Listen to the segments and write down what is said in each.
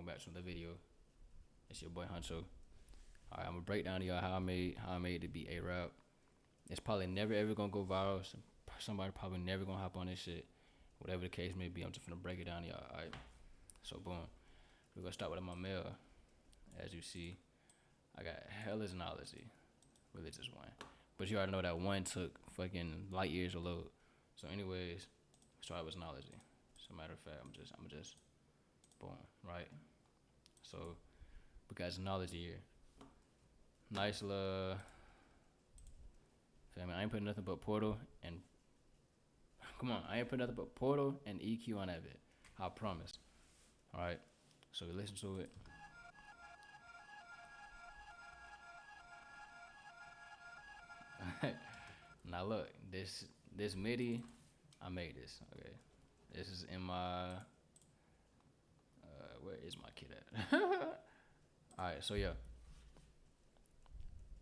welcome back to another video. It's your boy Huncho. Alright, I'm gonna break down to y'all how I made the beat A-Rap. It's probably never ever gonna go viral. Somebody probably never gonna hop on this shit. Whatever the case may be, I'm just gonna break it down to y'all. Alright. So boom. We're gonna start with my mail. As you see, I got hellas knowledge. Really just one. But you already know that one took fucking light years to load. So anyways, start with knowledge. So matter of fact, I'm just boom, right? So we got knowledge here. Nice little I ain't putting nothing but Portal and come on, I ain't putting nothing but Portal and EQ on that bit. I promise. Alright. So we listen to it. Now look, this MIDI, I made this. Okay, this is in my. Where is my kid at? All right, so yeah.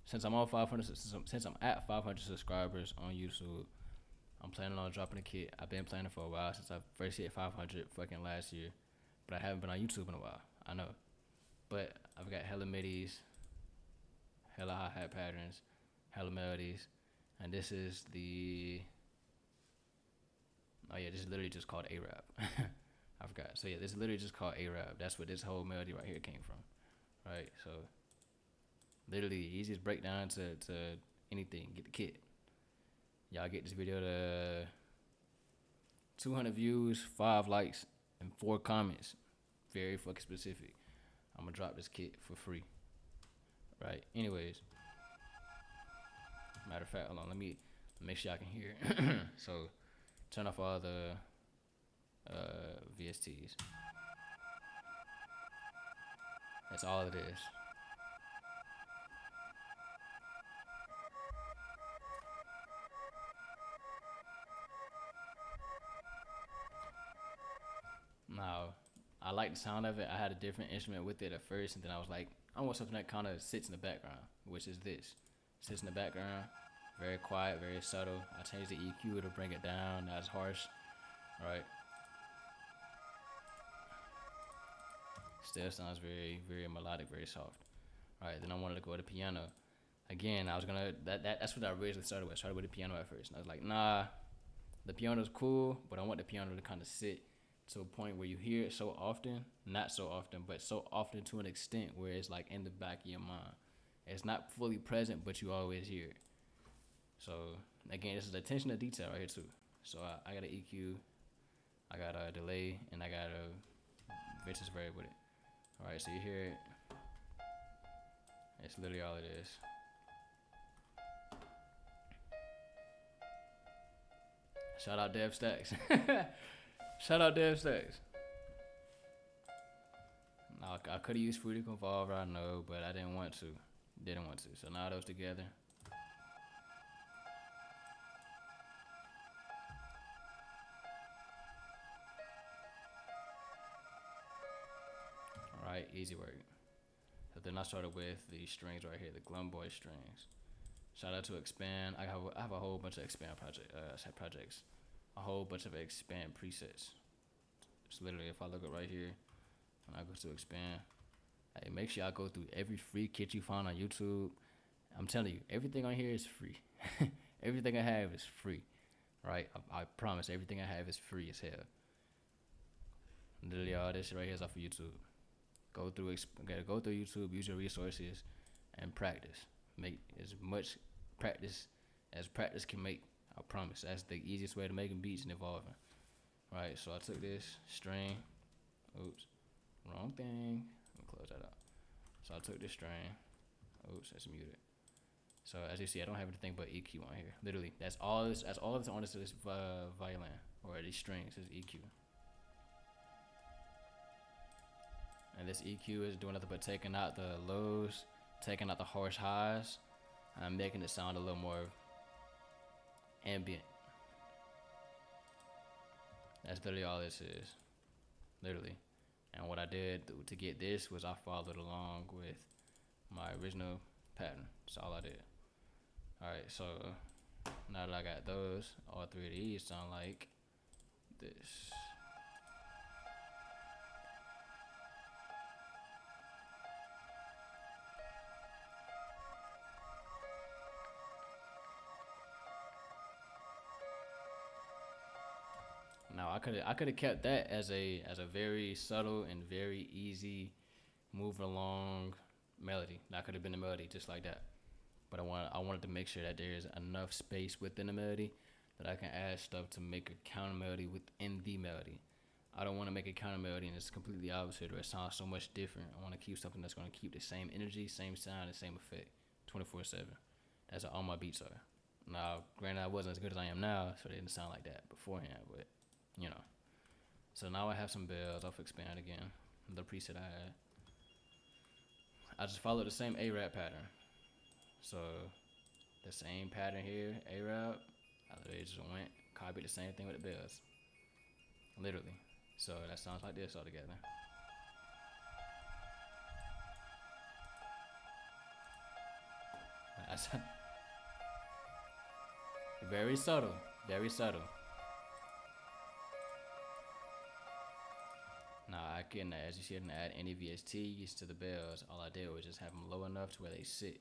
Since I'm on 500, since I'm at 500 subscribers on YouTube, I'm planning on dropping a kit. I've been planning for a while since I first hit 500 fucking last year, but I haven't been on YouTube in a while. I know, but I've got hella midis, hella hi-hat patterns, hella melodies. And this is the, oh yeah, this is literally just called A-Rap. I forgot. So yeah, this is literally just called A-Rap. That's what this whole melody right here came from. Right, so literally easiest breakdown to anything. Get the kit. Y'all get this video to 200 views, 5 likes, and 4 comments. Very fucking specific. I'm gonna drop this kit for free. Right, anyways. Matter of fact, hold on, let me make sure I can hear. So, turn off all the VSTs. That's all it is. Now, I like the sound of it. I had a different instrument with it at first, and then I was like, I want something that kind of sits in the background, which is this. Sits in the background. Very quiet, very subtle. I changed the EQ to bring it down, not as harsh. Alright. Still sounds very, very melodic, very soft. Alright, then I wanted to go to piano. Again, I was gonna that's what I originally started with. I started with the piano at first. And I was like, nah, the piano's cool, but I want the piano to kinda sit to a point where you hear it so often, not so often, but so often to an extent where it's like in the back of your mind. It's not fully present, but you always hear it. So again, this is attention to detail right here too. So I got an EQ, I got a delay, and I got a vintage variable with it. All right, so you hear it. It's literally all it is. Shout out Dev Stacks. Shout out Dev Stacks. Now I could have used Fruity Convolver, I know, but I didn't want to. So now those together. Alright, easy work. So then I started with the strings right here, the Glumboy strings. Shout out to Expand. I have a whole bunch of Expand projects. A whole bunch of Expand presets. It's literally, if I look at right here, and I go to Expand, hey, make sure y'all go through every free kit you find on YouTube. I'm telling you, everything on here is free. Everything I have is free. Right? I promise, everything I have is free as hell. Literally all this shit right here is off of YouTube. Go through YouTube, use your resources, and practice. Make as much practice as practice can make. I promise. That's the easiest way to making beats and evolving. Right, so I took this string. Oops, wrong thing. Let me close that out. So I took this string. Oops, that's muted. So as you see, I don't have anything but EQ on here. Literally, that's all that's on this violin or these strings is EQ. And this EQ is doing nothing but taking out the lows, taking out the harsh highs, and making it sound a little more ambient. That's literally all this is. Literally. And what I did to get this was I followed along with my original pattern. That's all I did. Alright, so now that I got those, all 3 of these sound like this. I could have kept that as a very subtle and very easy moving along melody. That could have been the melody just like that. But I wanted to make sure that there is enough space within the melody that I can add stuff to make a counter melody within the melody. I don't want to make a counter melody and it's completely opposite or it sounds so much different. I want to keep something that's going to keep the same energy, same sound, and same effect 24/7. That's how all my beats are. Now, granted, I wasn't as good as I am now, so it didn't sound like that beforehand, but you know. So now I have some bells. I'll expand again. The preset I had. I just followed the same A-rap pattern. So the same pattern here, A-rap. I literally just went, copied the same thing with the bells. Literally. So that sounds like this all together. That's very subtle. Very subtle. Now I can, as you see, I can add any VSTs to the bells. All I did was just have them low enough to where they sit.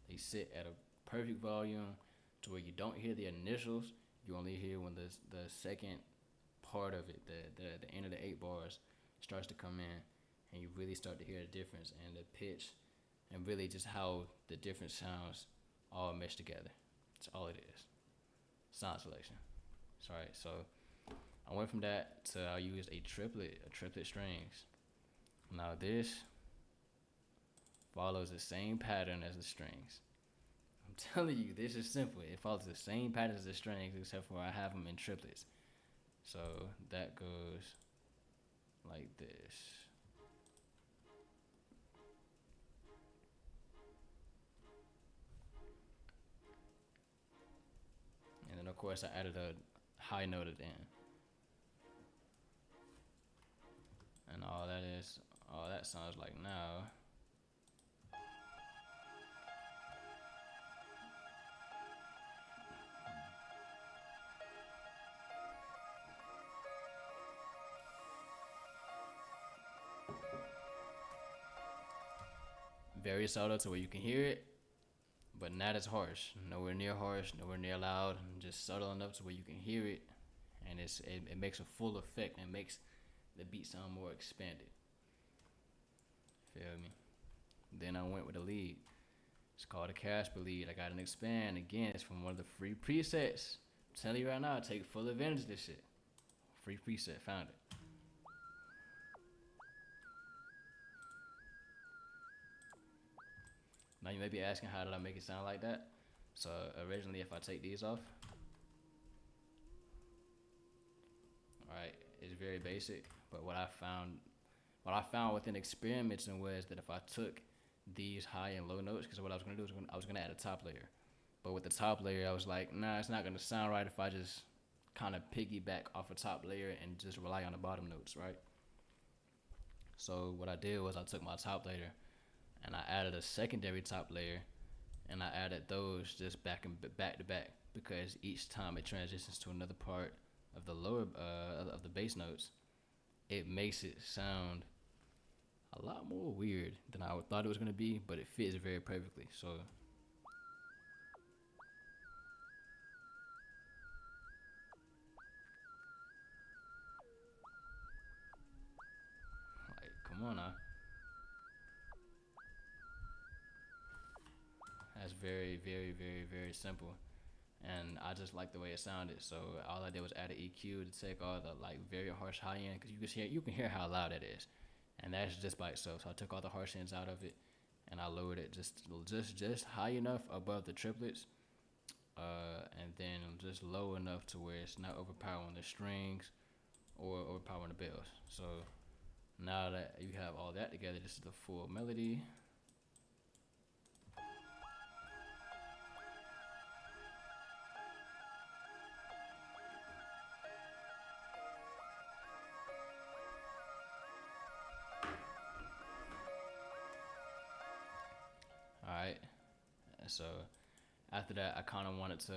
They sit at a perfect volume to where you don't hear the initials. You only hear when the second part of it, the end of the 8 bars, starts to come in, and you really start to hear the difference and the pitch, and really just how the different sounds all mesh together. That's all it is. Sound selection. Sorry, so I went from that to I used a triplet strings. Now this follows the same pattern as the strings. I'm telling you, this is simple. It follows the same pattern as the strings, except for I have them in triplets. So that goes like this. And then of course I added a high note at the end. And all that sounds like now. Very subtle to where you can hear it, but not as harsh. Nowhere near harsh, nowhere near loud. Just subtle enough to where you can hear it, and it makes a full effect and makes the beat sound more expanded. Feel me? Then I went with a lead. It's called a Casper lead. I got an expand. Again, it's from one of the free presets. I'm telling you right now, take full advantage of this shit. Free preset, found it. Now you may be asking, how did I make it sound like that? So originally, if I take these off, alright, it's very basic. But what I found within experimenting was that if I took these high and low notes, because what I was gonna do is I was gonna add a top layer. But with the top layer, I was like, nah, it's not gonna sound right if I just kind of piggyback off a top layer and just rely on the bottom notes, right? So what I did was I took my top layer and I added a secondary top layer, and I added those just back to back because each time it transitions to another part of the lower of the bass notes, it makes it sound a lot more weird than I thought it was gonna be, but it fits very perfectly. So like, come on now. That's very, very, very, very simple. And I just like the way it sounded. So all I did was add an EQ to take all the like very harsh high end, because you can hear how loud it is, and that's just by itself. So I took all the harsh ends out of it, and I lowered it just high enough above the triplets, and then just low enough to where it's not overpowering the strings or overpowering the bells. So now that you have all that together, this is the full melody. All right. So after that, I kind of wanted to,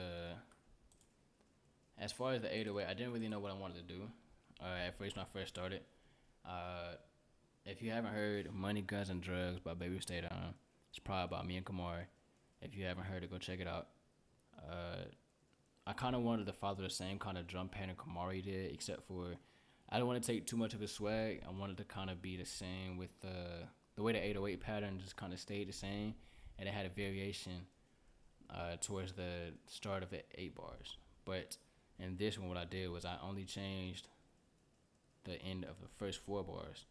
as far as the 808, I didn't really know what I wanted to do. At first, when I first started, uh, if you haven't heard "Money, Guns, and Drugs" by Babystaydown, it's probably about me and Kamari. If you haven't heard it, go check it out. Uh, I kind of wanted to follow the same kind of drum pattern Kamari did, except for I don't want to take too much of his swag. I wanted to kind of be the same with the way the 808 pattern just kind of stayed the same, and it had a variation towards the start of the 8 bars. But in this one, what I did was I only changed the end of the first 4 bars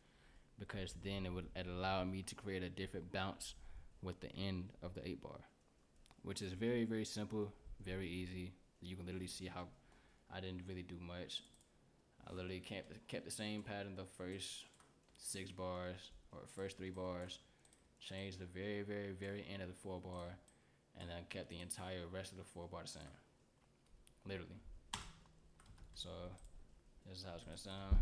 because then it allowed me to create a different bounce with the end of the 8 bar, which is very, very simple, very easy. You can literally see how I didn't really do much. I literally kept the same pattern the first 6 bars or first 3 bars, changed the very, very, very end of the 4 bar, and then kept the entire rest of the 4 bar the same. Literally. So this is how it's gonna sound.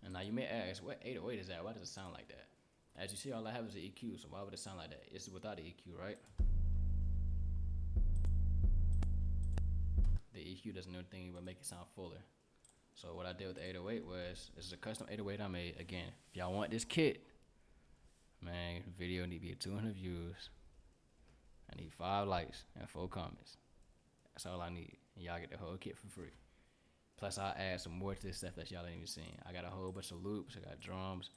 And now you may ask, what 808 is that? Why does it sound like that? As you see, all I have is an EQ, so why would it sound like that? It's without the EQ, right? The EQ doesn't do anything but make it sound fuller. So what I did with the 808 was, this is a custom 808 I made. Again, if y'all want this kit, man, video need to be at 200 views. I need 5 likes and 4 comments. That's all I need. And y'all get the whole kit for free. Plus, I'll add some more to this stuff that y'all ain't even seen. I got a whole bunch of loops. I got drums.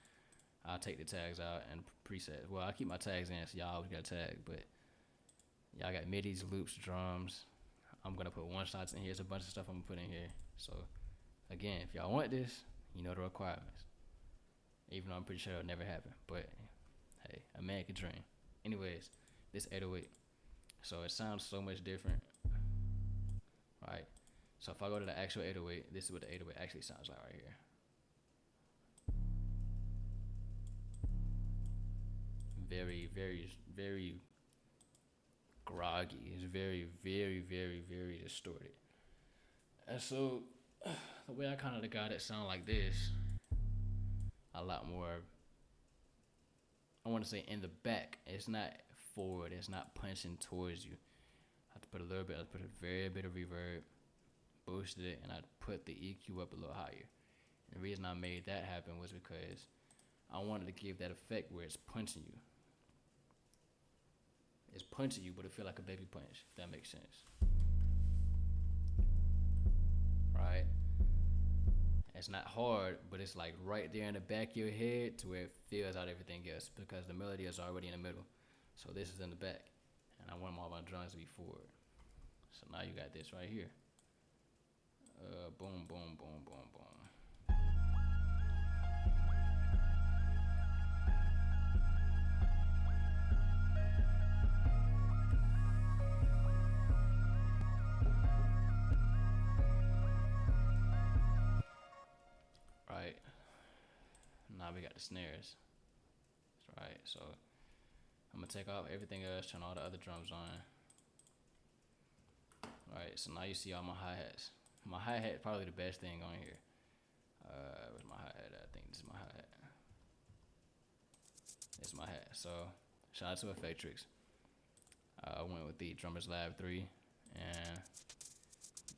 I'll take the tags out and presets. Well, I keep my tags in, so y'all always got a tag. But y'all got midis, loops, drums. I'm going to put one-shots in here. There's a bunch of stuff I'm going to put in here. So, again, if y'all want this, you know the requirements. Even though I'm pretty sure it'll never happen. But, hey, a man can dream. Anyways, this 808. So, it sounds so much different. Right? So, if I go to the actual 808, this is what the 808 actually sounds like right here. Very, very, very groggy. It's very, very, very, very distorted. And so, the way I kind of got it sound like this, a lot more, I want to say in the back. It's not forward. It's not punching towards you. I have to put a little bit, I put a very bit of reverb, boosted it, and I put the EQ up a little higher. And the reason I made that happen was because I wanted to give that effect where it's punching you. It's punching you, but it feel like a baby punch, if that makes sense. Right? It's not hard, but it's like right there in the back of your head to where it fills out everything else because the melody is already in the middle. So this is in the back. And I want all my drums to be forward. So now you got this right here. Boom, boom, boom, boom, boom. Right. Now we got the snares. Right. So I'm gonna take off everything else, turn all the other drums on. Right. So now you see all my hi-hats. My hi-hat is probably the best thing on here. Where's my hi-hat? I think this is my hi-hat. This is my hat. So shout out to Effectrix. I went with the Drummers Lab 3, and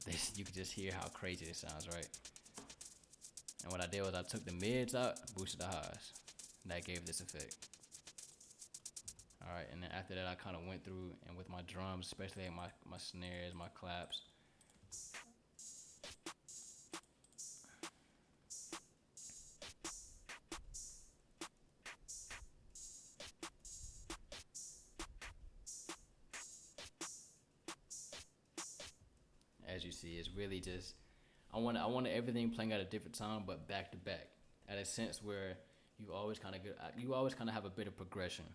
this, you can just hear how crazy this sounds, right? And what I did was I took the mids out, boosted the highs. And that gave this effect. Alright, and then after that I kind of went through, and with my drums, especially my snares, my claps, as you see, it's really just, I wanted everything playing at a different time, but back to back, at a sense where you always kind of have a bit of progression.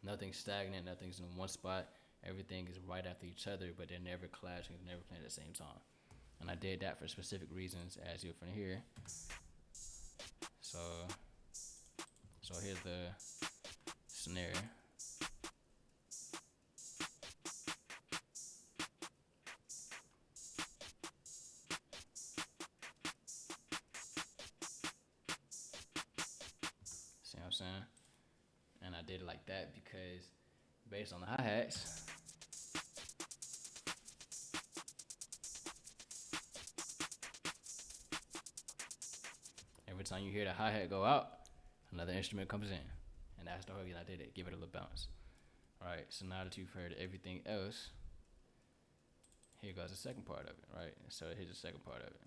Nothing's stagnant, nothing's in one spot. Everything is right after each other, but they're never clashing, they're never playing at the same time. And I did that for specific reasons, as you're from here. So here's the snare. See what I'm saying? And I did it like that because based on the hi-hats, every time you hear the hi-hat go out, Another instrument comes in, and that's the whole reason I did it. Give it a little bounce. All right. So now that you've heard everything else, here goes the second part of it. Right. So here's the second part of it.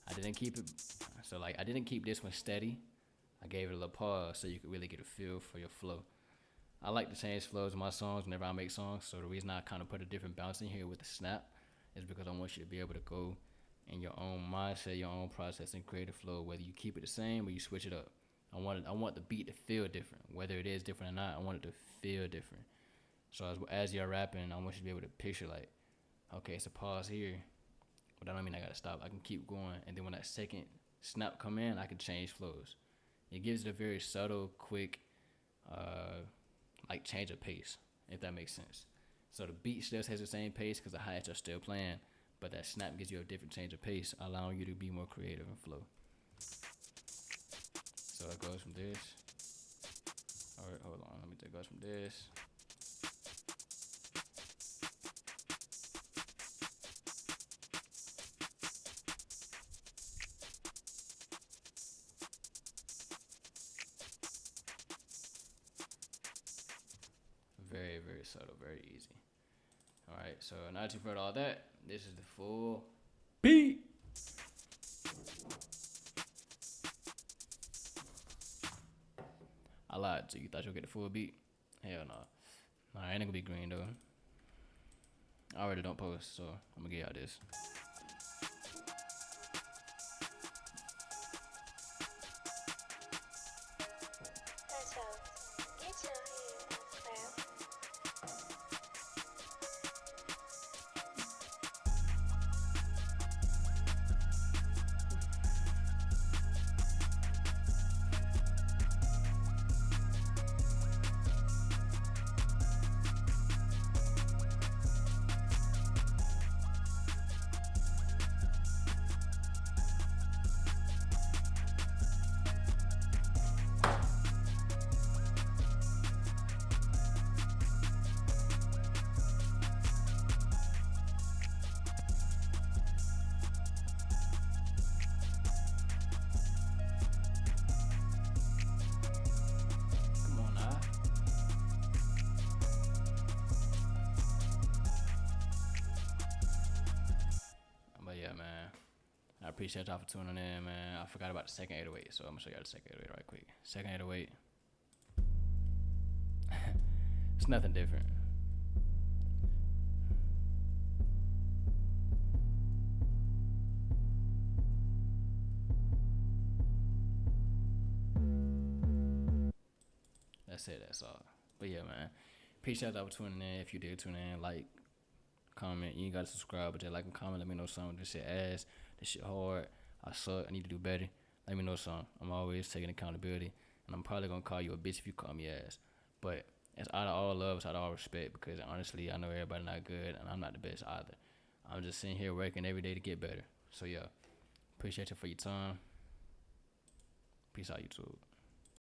I didn't keep it. So like I didn't keep this one steady. I gave it a little pause so you could really get a feel for your flow. I like to change flows in my songs whenever I make songs. So the reason I kind of put a different bounce in here with the snap is because I want you to be able to go in your own mindset, your own process, and create a flow. Whether you keep it the same or you switch it up. I want the beat to feel different. Whether it is different or not, I want it to feel different. So as you're rapping, I want you to be able to picture like, okay, it's a pause here, but that don't mean I gotta stop. I can keep going, and then when that second snap come in, I can change flows. It gives it a very subtle, quick, like change of pace, if that makes sense. So the beat still has the same pace because the hi-hats are still playing, but that snap gives you a different change of pace, allowing you to be more creative and flow. So it goes from this. All right, hold on. It goes from this. Very, very subtle, very easy. All right, so now that you've heard all that, this is the full beat. I lied to you. Thought you'll get the full beat? Hell no. Nah, I ain't gonna be green though. I already don't post, so I'm gonna get y'all this. I appreciate y'all for tuning in, man. I forgot about the second 808, so I'm gonna show y'all the second 808 right quick. Second 808. It's nothing different. That's it, that's all. But yeah, man. Appreciate y'all for tuning in. If you did tune in, like, comment. You ain't gotta subscribe, but just like and comment. Let me know something. This shit ass. This shit hard. I suck. I need to do better. Let me know something. I'm always taking accountability, and I'm probably gonna call you a bitch if you call me ass. But it's out of all love, it's out of all respect, because honestly, I know everybody not good, and I'm not the best either. I'm just sitting here working every day to get better. So yeah, appreciate you for your time. Peace out, YouTube.